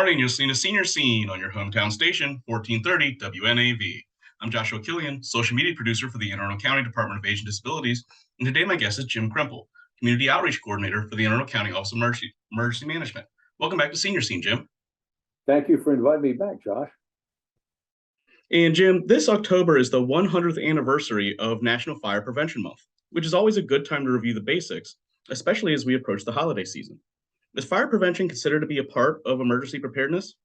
morning. You're listening to Senior Scene on your hometown station, 1430 WNAV. I'm Joshua Killian, social media producer for the Anne Arundel County Department of Age and Disabilities, and today my guest is Jim Kremple, Community Outreach Coordinator for the Anne Arundel County Office of Emergency Management. Welcome back to Senior Scene, Jim. Thank you for inviting me back, Josh. And Jim, this October is the 100th anniversary of National Fire Prevention Month, which is always a good time to review the basics, especially as we approach the holiday season. Is fire prevention considered to be a part of emergency preparedness?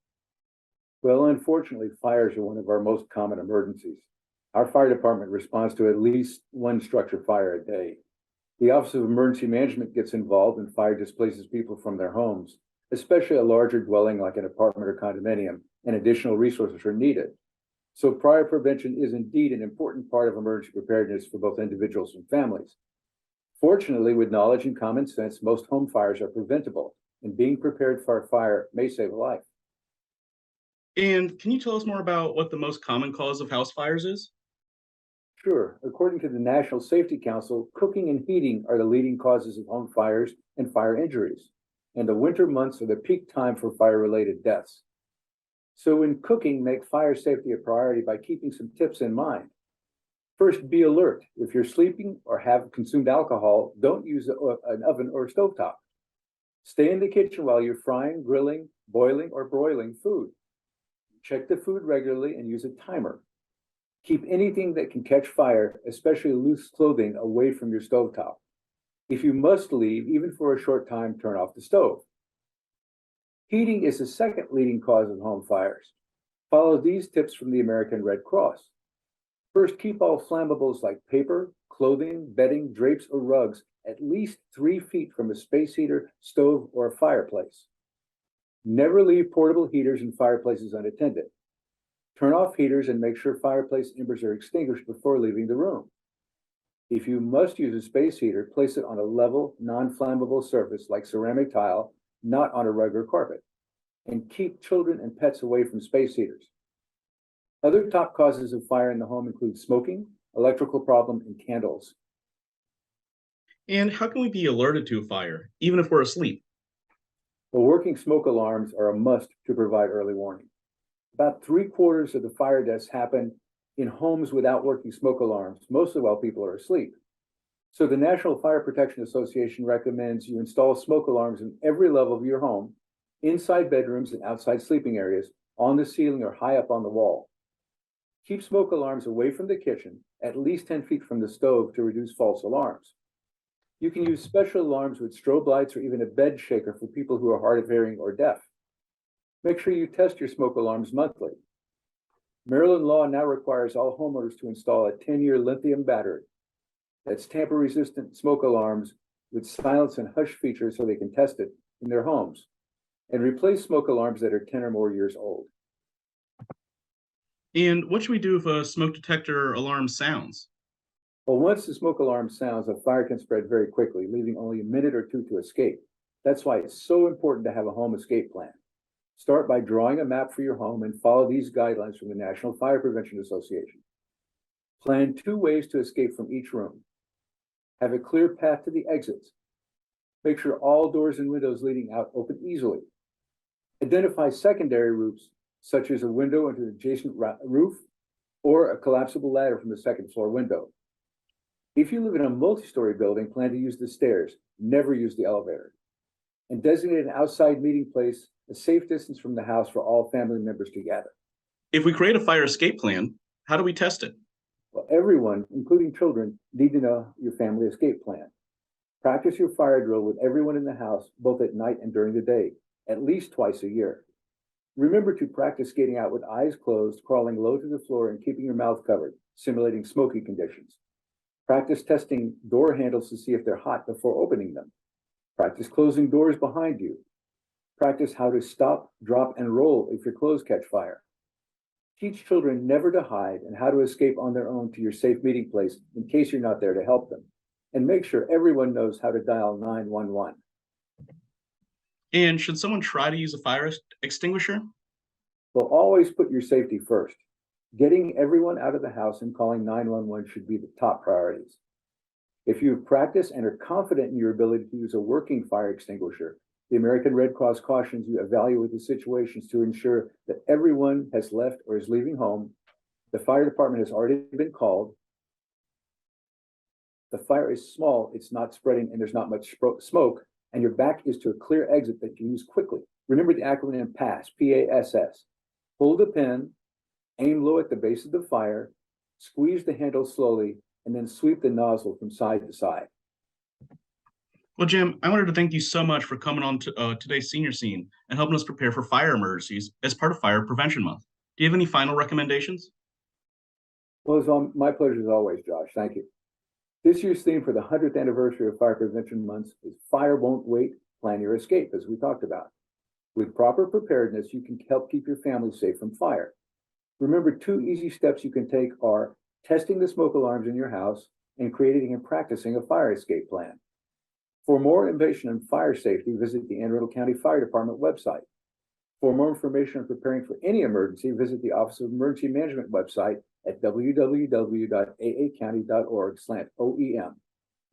Well, unfortunately, fires are one of our most common emergencies. Our fire department responds to at least one structure fire a day. The Office of Emergency Management gets involved when fire displaces people from their homes, especially a larger dwelling like an apartment or condominium, and additional resources are needed. So fire prevention is indeed an important part of emergency preparedness for both individuals and families. Fortunately, with knowledge and common sense, most home fires are preventable, and being prepared for a fire may save a life. And can you tell us more about what the most common cause of house fires is? Sure. According to the National Safety Council, cooking and heating are the leading causes of home fires and fire injuries, and the winter months are the peak time for fire-related deaths. So in cooking, make fire safety a priority by keeping some tips in mind. First, be alert. If you're sleeping or have consumed alcohol, don't use an oven or a stovetop. Stay in the kitchen while you're frying, grilling, boiling, or broiling food. Check the food regularly and use a timer. Keep anything that can catch fire, especially loose clothing, away from your stovetop. If you must leave, even for a short time, turn off the stove. Heating is the second leading cause of home fires. Follow these tips from the American Red Cross. First, keep all flammables like paper, clothing, bedding, drapes, or rugs at least 3 feet from a space heater, stove, or a fireplace. Never leave portable heaters and fireplaces unattended. Turn off heaters and make sure fireplace embers are extinguished before leaving the room. If you must use a space heater, place it on a level, non-flammable surface like ceramic tile, not on a rug or carpet. And keep children and pets away from space heaters. Other top causes of fire in the home include smoking, electrical problem, and candles. And how can we be alerted to a fire, even if we're asleep? Well, working smoke alarms are a must to provide early warning. About 3/4 of the fire deaths happen in homes without working smoke alarms, mostly while people are asleep. So the National Fire Protection Association recommends you install smoke alarms in every level of your home, inside bedrooms and outside sleeping areas, on the ceiling or high up on the wall. Keep smoke alarms away from the kitchen, at least 10 feet from the stove to reduce false alarms. You can use special alarms with strobe lights or even a bed shaker for people who are hard of hearing or deaf. Make sure you test your smoke alarms monthly. Maryland law now requires all homeowners to install a 10-year lithium battery. That's tamper-resistant smoke alarms with silence and hush features so they can test it in their homes. And replace smoke alarms that are 10 or more years old. And what should we do if a smoke detector alarm sounds? Well, once the smoke alarm sounds, a fire can spread very quickly, leaving only a minute or two to escape. That's why it's so important to have a home escape plan. Start by drawing a map for your home and follow these guidelines from the National Fire Prevention Association. Plan 2 ways to escape from each room. Have a clear path to the exits. Make sure all doors and windows leading out open easily. Identify secondary routes, such as a window into the adjacent roof or a collapsible ladder from the second floor window. If you live in a multi-story building, plan to use the stairs. Never use the elevator. And designate an outside meeting place, a safe distance from the house for all family members to gather. If we create a fire escape plan, how do we test it? Well, everyone, including children, need to know your family escape plan. Practice your fire drill with everyone in the house, both at night and during the day, at least twice a year. Remember to practice getting out with eyes closed, crawling low to the floor, and keeping your mouth covered, simulating smoky conditions. Practice testing door handles to see if they're hot before opening them. Practice closing doors behind you. Practice how to stop, drop, and roll if your clothes catch fire. Teach children never to hide and how to escape on their own to your safe meeting place in case you're not there to help them. And make sure everyone knows how to dial 911. And should someone try to use a fire extinguisher? Well, always put your safety first. Getting everyone out of the house and calling 911 should be the top priorities. If you've practiced and are confident in your ability to use a working fire extinguisher, The American Red Cross cautions you evaluate the situations to ensure that everyone has left or is leaving home. The fire department has already been called. The fire is small, it's not spreading, and there's not much smoke, and your back is to a clear exit that you can use quickly. Remember the acronym PASS, P-A-S-S. Hold the pin, aim low at the base of the fire, squeeze the handle slowly, and then sweep the nozzle from side to side. Well, Jim, I wanted to thank you so much for coming on to today's Senior Scene and helping us prepare for fire emergencies as part of Fire Prevention Month. Do you have any final recommendations? Well, it's my pleasure as always, Josh. Thank you. This year's theme for the 100th anniversary of Fire Prevention Month is Fire Won't Wait, Plan Your Escape, as we talked about. With proper preparedness, you can help keep your family safe from fire. Remember, 2 easy steps you can take are testing the smoke alarms in your house and creating and practicing a fire escape plan. For more information on fire safety, visit the Anne Arundel County Fire Department website. For more information on preparing for any emergency, visit the Office of Emergency Management website at www.aacounty.org/OEM.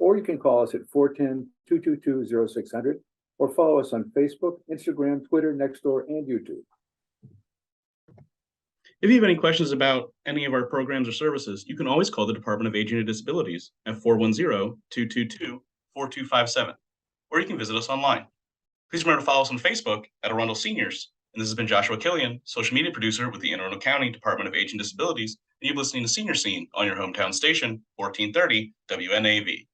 Or you can call us at 410-222-0600 or follow us on Facebook, Instagram, Twitter, Nextdoor, and YouTube. If you have any questions about any of our programs or services, you can always call the Department of Aging and Disabilities at 410-222-4257, or you can visit us online. Please remember to follow us on Facebook at Arundel Seniors. And this has been Joshua Killian, social media producer with the Anne Arundel County Department of Aging and Disabilities, and you're listening to Senior Scene on your hometown station, 1430 WNAV.